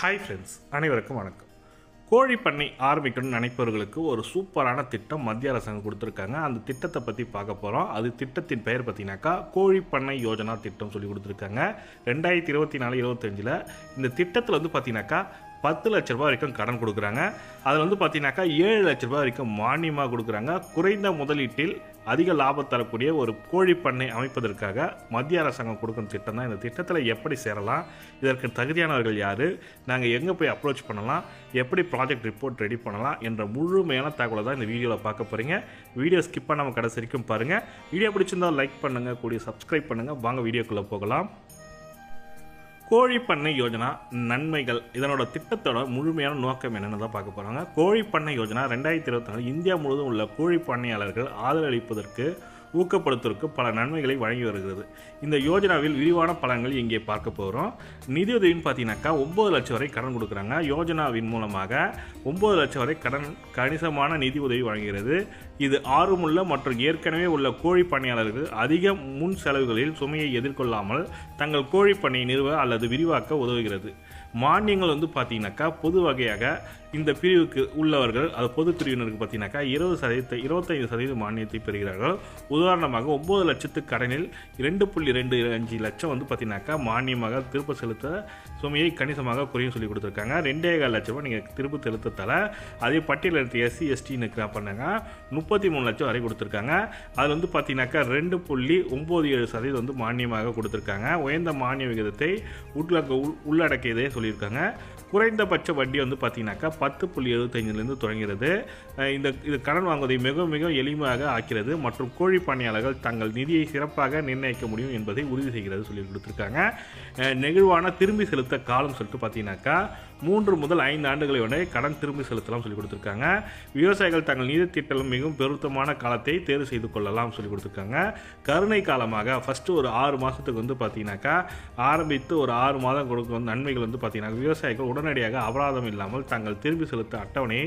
Hi friends, அனைவருக்கும் வணக்கம். கோழி பண்ணை ஆரம்பிக்கணும்னு நினைப்பவர்களுக்கு ஒரு சூப்பரான திட்டம் மத்திய அரசாங்கம் கொடுத்துருக்காங்க. அந்த திட்டத்தை பற்றி பார்க்க போகிறோம். அது திட்டத்தின் பெயர் பார்த்தீங்கன்னாக்கா கோழி பண்ணை யோஜனா திட்டம் சொல்லி கொடுத்துருக்காங்க. 2024-25 இந்த திட்டத்தில் வந்து பார்த்தீங்கன்னாக்கா 10 லட்ச ரூபா வரைக்கும் கடன் கொடுக்குறாங்க. அதில் வந்து பார்த்தீங்கன்னாக்கா 7 லட்ச ரூபா வரைக்கும் மானியமாக கொடுக்குறாங்க. குறைந்த முதலீட்டில் அதிக லாபம் தரக்கூடிய ஒரு கோழி பண்ணை அமைப்பதற்காக மத்திய அரசாங்கம் கொடுக்கும் திட்டம் தான். இந்த திட்டத்தில் எப்படி சேரலாம், இதற்கு தகுதியானவர்கள் யார், நாங்கள் எங்கே போய் அப்ரோச் பண்ணலாம், எப்படி ப்ராஜெக்ட் ரிப்போர்ட் ரெடி பண்ணலாம் என்ற முழுமையான தகவலை தான் இந்த வீடியோவில் பார்க்க போகிறீங்க. வீடியோ ஸ்கிப் பண்ணாமல் கடைசி வரைக்கும் பாருங்கள். வீடியோ பிடிச்சிருந்தால் லைக் பண்ணுங்கள், கூடிய சப்ஸ்கிரைப் பண்ணுங்கள். வாங்க வீடியோக்குள்ளே போகலாம். கோழி பண்ணை யோஜனா நன்மைகள், இதனோட திட்டத்தோட முழுமையான நோக்கம் என்னென்னு தான் பார்க்க போகிறாங்க. கோழி பண்ணை யோஜனா 2024 இந்தியா முழுவதும் உள்ள கோழி பண்ணையாளர்கள் ஆதரவளிப்பதற்கு ஊக்கப்படுத்துவதற்கு பல நன்மைகளை வழங்கி வருகிறது. இந்த யோஜனாவில் விரிவான பலன்கள் இங்கே பார்க்க போகிறோம். நிதியுதவின்னு பார்த்தீங்கன்னாக்கா 9 லட்சம் வரை கடன் கொடுக்குறாங்க. யோஜனாவின் மூலமாக 9 லட்சம் வரை கணிசமான நிதி உதவி வழங்குகிறது. இது ஆர்வமுள்ள மற்றும் ஏற்கனவே உள்ள கோழி பண்ணையாளர்கள் அதிக முன் செலவுகளில் சுமையை எதிர்கொள்ளாமல் தங்கள் கோழி பண்ணையை நிறுவ அல்லது விரிவாக்க உதவுகிறது. மானியங்கள் வந்து பார்த்தீங்கன்னாக்கா பொது வகையாக இந்த பிரிவுக்கு உள்ளவர்கள், அது பொது பிரிவினருக்கு பார்த்தீங்கன்னாக்கா 25% மானியத்தை பெறுகிறார்கள். உதாரணமாக 9 லட்சத்து கடனில் 2.25 லட்சம் வந்து பார்த்தீங்கன்னாக்கா மானியமாக திருப்ப செலுத்த சுமையை கணிசமாக குறையும் சொல்லி கொடுத்துருக்காங்க. 2.25 லட்ச ரூபா நீங்கள் திருப்ப செலுத்தத்தால் அதே பட்டியலில் எடுத்து SC ST பண்ணாங்க 33 லட்சம் வரை கொடுத்துருக்காங்க. அதில் வந்து பார்த்தீங்கன்னாக்கா 2.97% வந்து மானியமாக கொடுத்துருக்காங்க. உயர்ந்த மானிய விகிதத்தை உள்ளடக்கியதே சொல்லியிருக்காங்க. குறைந்தபட்ச வட்டி வந்து பார்த்தீங்கன்னாக்கா 10.75 தொடங்குகிறது. இது கடன் வாங்குவதை மிக மிக எளிமையாக ஆக்கிறது மற்றும் கோழி பண்ணையாளர்கள் தங்கள் நிதியை சிறப்பாக நிர்ணயிக்க முடியும் என்பதை உறுதி செய்கிறது சொல்லி கொடுத்துருக்காங்க. நெகிழ்வான திரும்பி செலுத்த காலம் சொல்லிட்டு பார்த்தீங்கன்னாக்கா 3 முதல் 5 ஆண்டுகளை வரை கடன் திரும்பி செலுத்தலாம் சொல்லி கொடுத்துருக்காங்க. விவசாயிகள் தங்கள் நிதி திட்டம் மிகவும் பொருத்தமான காலத்தை தேர்வு செய்து கொள்ளலாம் சொல்லி கொடுத்துருக்காங்க. கருணை காலமாக ஃபஸ்ட்டு ஒரு 6 மாதத்துக்கு வந்து பார்த்தீங்கன்னாக்கா ஆரம்பித்து ஒரு 6 மாதம் கொடுக்கும் நன்மைகள் வந்து பார்த்தீங்கன்னா விவசாயிகள் உடனடியாக அபராதம் இல்லாமல் தங்கள் திரும்பி செலுத்த அட்டவணையை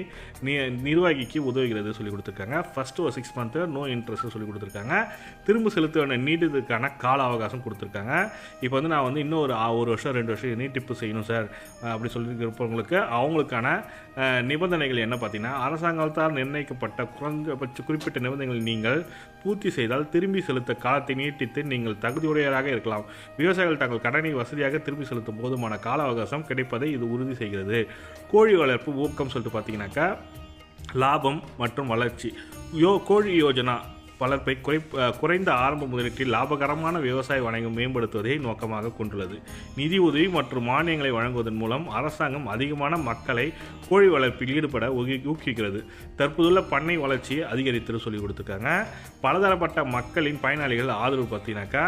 நிர்வாகிக்கு உதவுகிறது சொல்லி கொடுத்துருக்காங்க. ஃபஸ்ட்டு ஒரு 6 மந்த்து நோ இன்ட்ரெஸ்ட் சொல்லி கொடுத்துருக்காங்க. திரும்ப செலுத்த நீட்டதுக்கான கால அவகாசம் கொடுத்துருக்காங்க. இப்போ வந்து நான் வந்து இன்னும் ஒரு 1 வருஷம் 2 வருஷம் நீட்டிப்பு செய்யணும் சார் அப்படி சொல்லி இருப்பவங்களுக்கு அவங்களுக்கான நிபந்தனைகள் என்ன பார்த்தீங்கன்னா, அரசாங்கத்தால் நிர்ணயிக்கப்பட்ட குறைந்தபட்ச குறிப்பிட்ட நிபந்தனைகள் நீங்கள் பூர்த்தி செய்தால் திரும்பி செலுத்த காலத்தை நீட்டித்து நீங்கள் தகுதியுடையவராக இருக்கலாம். விவசாயிகள் தங்கள் கடனை வசதியாக திரும்பி செலுத்தும் போதுமான கால அவகாசம் கிடைப்பதை இது உறுதி செய்கிறது. கோழி வளர்ப்பு ஊக்கம் சொல்லிட்டு பார்த்தீங்கன்னாக்கா லாபம் மற்றும் வளர்ச்சி கோழி யோஜனா வளர்ப்பை குறைந்த ஆரம்ப முதலீட்டில் லாபகரமான விவசாய வணிகம் மேம்படுத்துவதை நோக்கமாக கொண்டுள்ளது. நிதி உதவி மற்றும் மானியங்களை வழங்குவதன் மூலம் அரசாங்கம் அதிகமான மக்களை கோழி வளர்ப்பில் ஈடுபட ஊக்குவிக்கிறது. தற்போதுள்ள பண்ணை வளர்ச்சியை அதிகரித்து சொல்லி கொடுத்துருக்காங்க. பலதரப்பட்ட மக்களின் பயனாளிகள் ஆதரவு பார்த்தீங்கன்னாக்கா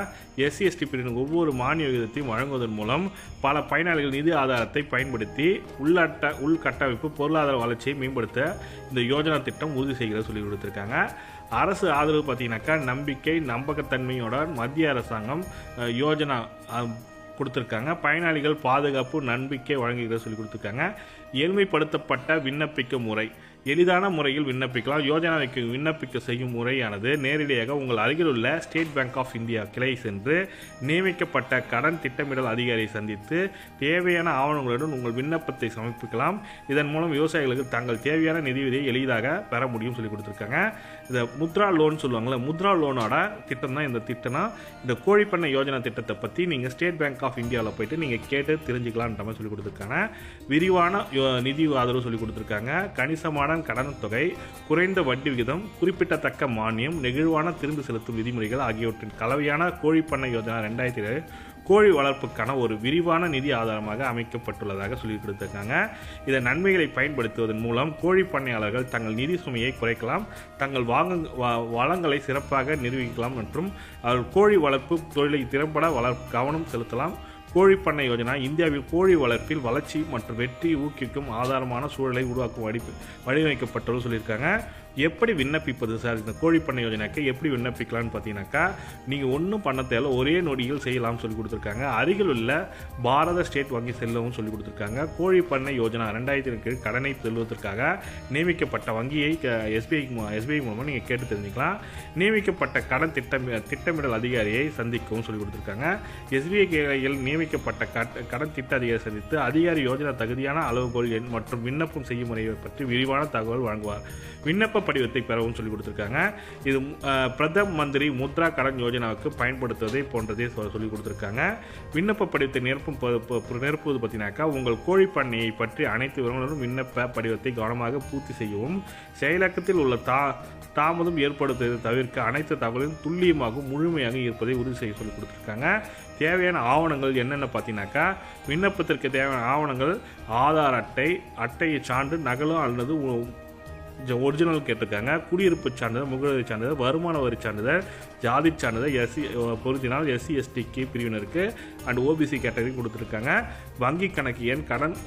SC ST பிரிவின் ஒவ்வொரு மானிய விகிதத்தையும் வழங்குவதன் மூலம் பல பயனாளிகள் நிதி ஆதாரத்தை பயன்படுத்தி உள்கட்டமைப்பு பொருளாதார வளர்ச்சியை மேம்படுத்த இந்த யோஜனா திட்டம் உறுதி செய்கிறது சொல்லி கொடுத்துருக்காங்க. அரசு ஆதரவு பார்த்தீங்கன்னாக்கா நம்பிக்கை நம்பகத்தன்மையோட மத்திய அரசாங்கம் யோஜனா கொடுத்துருக்காங்க. பயனாளிகள் பாதுகாப்பு நம்பிக்கை வழங்குகிறது சொல்லி கொடுத்துருக்காங்க. எளிமைப்படுத்தப்பட்ட விண்ணப்பிக்க முறை, எளிதான முறையில் விண்ணப்பிக்கலாம். யோஜனாவுக்கு விண்ணப்பிக்க செய்யும் முறையானது நேரடியாக உங்கள் அருகில் உள்ள ஸ்டேட் பேங்க் ஆஃப் இந்தியா கிளை சென்று நியமிக்கப்பட்ட கடன் திட்டமிடல் அதிகாரியை சந்தித்து தேவையான ஆவணங்களுடன் உங்கள் விண்ணப்பத்தை சமர்ப்பிக்கலாம். இதன் மூலம் விவசாயிகளுக்கு தங்கள் தேவையான நிதியுதவியை எளிதாக பெற முடியும் சொல்லி கொடுத்துருக்காங்க. இந்த முத்ரா லோன் சொல்லுவாங்கள்ல, முத்ரா லோனோட திட்டம் தான் இந்த திட்டம்னா. இந்த கோழி பண்ணை யோஜனா திட்டத்தை பற்றி நீங்கள் ஸ்டேட் பேங்க் ஆஃப் இந்தியாவில் போயிட்டு நீங்கள் கேட்டு தெரிஞ்சுக்கலான்ற மாதிரி சொல்லி கொடுத்துருக்காங்க. விரிவான நிதி ஆதரவு சொல்லி கொடுத்துருக்காங்க. கணிசமான கடன் தொகை, குறைந்த வட்டி விகிதம், குறிப்பிடத்தக்க மானியம், நெகிழ்வான திரும்பி செலுத்தும் விதிமுறைகள் ஆகியவற்றின் கலவையான கோழி பண்ணை யோஜனா 2007 கோழி வளர்ப்புக்கான ஒரு விரிவான நிதி ஆதாரமாக அமைக்கப்பட்டுள்ளதாக சொல்லி கொடுத்திருக்காங்க. இதன் நன்மைகளை பயன்படுத்துவதன் மூலம் கோழி பண்ணையாளர்கள் தங்கள் நிதி சுமையை குறைக்கலாம், தங்கள் வளங்களை சிறப்பாக நிர்வகிக்கலாம் மற்றும் கோழி வளர்ப்பு தொழிலை திறம்பட கவனம் செலுத்தலாம். கோழி பண்ணை யோஜனா இந்தியாவில் கோழி வளர்ப்பில் வளர்ச்சி மற்றும் வெற்றி ஊக்குவிக்கும் ஆதாரமான சூழலை உருவாக்கும் வடிவமைக்கப்பட்டது சொல்லியிருக்காங்க. எப்படி விண்ணப்பிப்பது சார் இந்த கோழிப்பண்ணை யோஜனாக்கு எப்படி விண்ணப்பிக்கலாம்னு பார்த்தீங்கன்னாக்கா நீங்கள் ஒன்றும் பண்ண தேவை, ஒரே நொடியில் செய்யலாம்னு சொல்லி கொடுத்துருக்காங்க. அருகில் உள்ள பாரத ஸ்டேட் வங்கி செல்லவும் சொல்லி கொடுத்துருக்காங்க. கோழிப்பண்ணை யோஜனா 2000 கீழ் கடனை செல்வதற்காக நியமிக்கப்பட்ட வங்கியை எஸ்பிஐ மூலமாக நீங்கள் கேட்டு தெரிஞ்சுக்கலாம். நியமிக்கப்பட்ட கடன் திட்டமிடல் அதிகாரியை சந்திக்கவும் சொல்லி கொடுத்துருக்காங்க. எஸ்பிஐ கிளையில் நியமிக்கப்பட்ட கடன் திட்ட அதிகாரி சந்தித்து அதிகாரி யோஜனா தகுதியான அளவுகோல் எண் மற்றும் விண்ணப்பம் செய்யும் முறையை பற்றி விரிவான தகவல் வழங்குவார். விண்ணப்ப படிவத்தை பெறவும் சொல்லி கொடுத்துருக்காங்க. இது பிரதம மந்திரி முத்ரா கடன் யோஜனாவுக்கு பயன்படுத்துவதை போன்றதே சொல்லி கொடுத்துருக்காங்க. விண்ணப்ப படிவத்தை நிரப்புவது பார்த்தீங்கன்னாக்கா உங்கள் கோழிப்பண்ணையை பற்றி அனைத்து விவரங்களும் விண்ணப்ப படிவத்தை கவனமாக பூர்த்தி செய்யவும், செயலாக்கத்தில் உள்ள தாமதம் ஏற்படுத்துவதை தவிர்க்க அனைத்து தகவலும் துல்லியமாக முழுமையாக இருப்பதை உறுதி செய்ய சொல்லி கொடுத்துருக்காங்க. தேவையான ஆவணங்கள் என்னென்ன பார்த்தீங்கன்னாக்கா விண்ணப்பத்திற்கு தேவையான ஆவணங்கள் ஆதார் அட்டையை சான்று நகலும் அல்லது ஒரிஜினல் கேட்டிருக்காங்க. குடியிருப்பு சான்றிதழ், முகவரி சான்றிதழ், வருமான வரி சான்றிதழ், ஜாதி சான்றிதழ் பொருத்தினால் SC/ST பிரிவினருக்கு அண்ட் OBC கேட்டகரி கொடுத்துருக்காங்க. வங்கி கணக்கு எண், கடன்,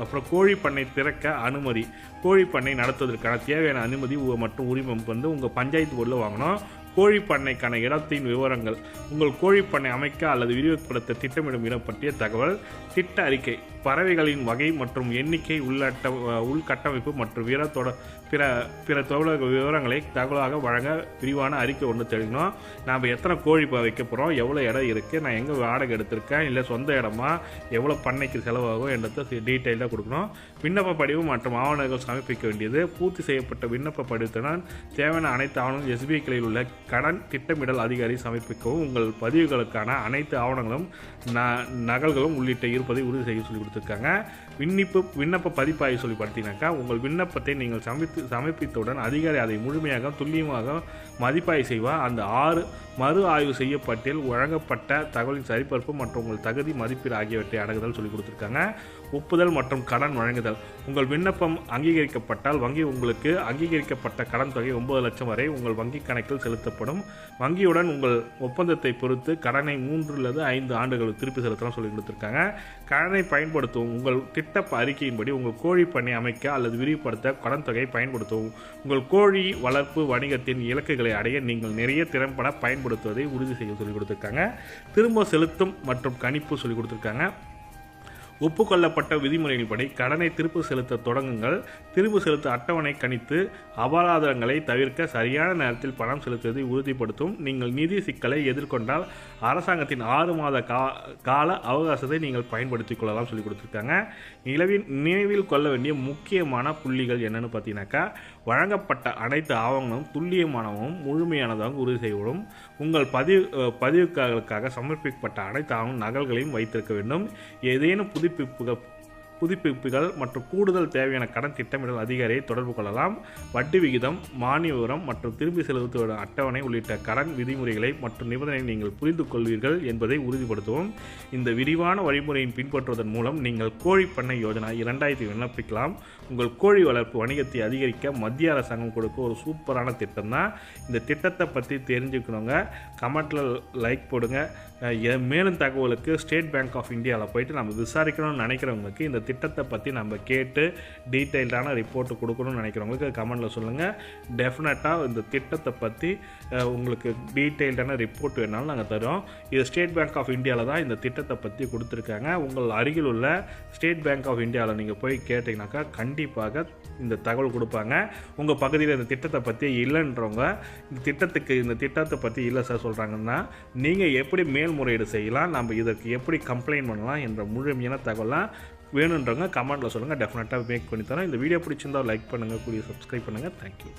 அப்புறம் கோழிப்பண்ணை திறக்க அனுமதி, கோழிப்பண்ணை நடத்துவதற்கான தேவையான அனுமதி மற்றும் உரிமம் உங்கள் பஞ்சாயத்து போர்டில் வாங்கணும். கோழிப்பண்ணைக்கான இடத்தின் விவரங்கள், உங்கள் கோழிப்பண்ணை அமைக்க அல்லது விரிவுபடுத்த திட்டமிடும் இடம் பற்றிய தகவல், திட்ட அறிக்கை, பறவைகளின் வகை மற்றும் எண்ணிக்கை, உள்கட்டமைப்பு மற்றும் பிற விவரங்களை தகவலாக வழங்க விரிவான அறிக்கை ஒன்று தெரிவிக்கணும். நாம் எத்தனை கோழி வைக்க போகிறோம், எவ்வளோ இடம் இருக்குது, நான் எங்கே வாடகை எடுத்திருக்கேன், இல்லை சொந்த இடமா, எவ்வளோ பண்ணைக்கு செலவாகும் என்றதை டீட்டெயிலாக கொடுக்கணும். விண்ணப்ப படிவம் மற்றும் ஆவணங்கள் சமர்ப்பிக்க வேண்டியது, பூர்த்தி செய்யப்பட்ட விண்ணப்ப படிவத்துடன் தேவையான அனைத்து ஆவணங்களும் SBI கிளையில் உள்ள கடன் திட்டமிடல் அதிகாரி சமர்ப்பிக்கவும், உங்கள் பதிவுகளுக்கான அனைத்து ஆவணங்களும் நகல்களும் உள்ளிட்ட இருப்பதை உறுதி செய்ய சொல்லி கொடுத்துருக்காங்க. விண்ணப்ப பதிப்பாய்வு சொல்லி பார்த்தீங்கன்னாக்கா உங்கள் விண்ணப்பத்தை நீங்கள் சமர்ப்பித்தவுடன் அதிகாரி அதை முழுமையாக துல்லியமாக மதிப்பாய்வு செய்வார். அந்த மறு ஆய்வு செய்யப்பட்டில் வழங்கப்பட்ட தகவலின் சரிபார்ப்பு மற்றும் உங்கள் தகுதி மதிப்பீடு ஆகியவற்றை அடங்குதல் சொல்லி கொடுத்துருக்காங்க. ஒப்புதல் மற்றும் கடன் வழங்குதல், உங்கள் விண்ணப்பம் அங்கீகரிக்கப்பட்டால் வங்கி உங்களுக்கு அங்கீகரிக்கப்பட்ட கடன் தொகை 9 லட்சம் வரை உங்கள் வங்கி கணக்கில் செலுத்தப்படும். வங்கியுடன் உங்கள் ஒப்பந்தத்தை பொறுத்து கடனை 3 அல்லது 5 ஆண்டுகள் திருப்பி செலுத்தலாம் சொல்லி கொடுத்துருக்காங்க. கடனை பயன்படுத்தவும், உங்கள் திட்ட அறிக்கையின்படி உங்கள் கோழி பண்ணை அமைக்க அல்லது விரிவுபடுத்த கடன் தொகையை பயன்படுத்தவும். உங்கள் கோழி வளர்ப்பு வணிகத்தின் இலக்குகளை அடைய நீங்கள் நிறைய திறம்பட பயன்படுத்துவதை உறுதி செய்ய சொல்லி கொடுத்துருக்காங்க. திரும்ப செலுத்தும் மற்றும் கணிப்பு சொல்லி கொடுத்துருக்காங்க. ஒப்புக்கொள்ளப்பட்ட விதிமுறைகளின்படி கடனை திருப்பு செலுத்த தொடங்குங்கள். திருப்பு செலுத்த அட்டவணை கணித்து அபராதங்களை தவிர்க்க சரியான நேரத்தில் பணம் செலுத்துவதை உறுதிப்படுத்தும். நீங்கள் நிதி சிக்கலை எதிர்கொண்டால் அரசாங்கத்தின் 6 மாத கால அவகாசத்தை நீங்கள் பயன்படுத்திக் கொள்ளலாம் சொல்லி கொடுத்துருக்காங்க. நினைவில் கொள்ள வேண்டிய முக்கியமான புள்ளிகள் என்னென்னு பார்த்தீங்கன்னாக்கா வழங்கப்பட்ட அனைத்து ஆவணங்களும் துல்லியமானவும் முழுமையானதாகவும் உறுதி செய்யப்படும். உங்கள் பதிவுகளுக்காக சமர்ப்பிக்கப்பட்ட அனைத்து ஆவண நகல்களையும் வைத்திருக்க வேண்டும். ஏதேனும் புதுப்பிப்புகள் மற்றும் கூடுதல் தேவையான கடன் திட்டமிடல் அதிகாரியை தொடர்பு கொள்ளலாம். வட்டி விகிதம், மானிய விவரம் மற்றும் திரும்பி செலுத்துவதற்கான அட்டவணை உள்ளிட்ட கடன் விதிமுறைகளை மற்றும் நிபந்தனைகளை நீங்கள் புரிந்து கொள்வீர்கள் என்பதை உறுதிப்படுத்தவும். இந்த விரிவான வழிமுறையின் பின்பற்றுவதன் மூலம் நீங்கள் கோழிப்பண்ணை யோஜனா 2000 விண்ணப்பிக்கலாம். உங்கள் கோழி வளர்ப்பு வணிகத்தை அதிகரிக்க மத்திய அரசாங்கம் கொடுக்க ஒரு சூப்பரான திட்டம் தான். இந்த திட்டத்தை பற்றி தெரிஞ்சுக்கணுங்க, கமெண்ட்டில் லைக் போடுங்க. மேலும் தகவலுக்கு ஸ்டேட் பேங்க் ஆஃப் இந்தியாவில் போயிட்டு நம்ம விசாரிக்கணும்னு நினைக்கிறவங்களுக்கு இந்த திட்டத்தை பற்றி நம்ம கேட்டு டீட்டெயில்டான ரிப்போர்ட்டு கொடுக்கணும்னு நினைக்கிறவங்களுக்கு கமெண்டில் சொல்லுங்கள். டெஃபினட்டாக இந்த திட்டத்தை பற்றி உங்களுக்கு டீட்டெயில்டான ரிப்போர்ட் வேணாலும் நாங்கள் தரோம். இது ஸ்டேட் பேங்க் ஆஃப் இந்தியாவில் தான் இந்த திட்டத்தை பற்றி கொடுத்துருக்காங்க. உங்கள் அருகில் உள்ள ஸ்டேட் பேங்க் ஆஃப் இந்தியாவில் நீங்கள் போய் கேட்டிங்கனாக்கா கண்டிப்பாக இந்த தகவல் கொடுப்பாங்க. உங்கள் பகுதியில் இந்த திட்டத்தை பற்றி இல்லைன்றவங்க இந்த திட்டத்தை பற்றி இல்லை சார் சொல்கிறாங்கன்னா நீங்கள் எப்படி மேல்முறையீடு செய்யலாம், நம்ம இதற்கு எப்படி கம்ப்ளைண்ட் பண்ணலாம் என்ற முழுமையான தகவலாம் வேணுன்றவங்க கமெண்ட்டில் சொல்லுங்கள். டெஃபினட்டாக மேக் பண்ணி தரோம். இந்த வீடியோ பிடிச்சிருந்தால் லைக் பண்ணுங்கள், சப்ஸ்கிரைப் பண்ணுங்கள். தேங்க்யூ.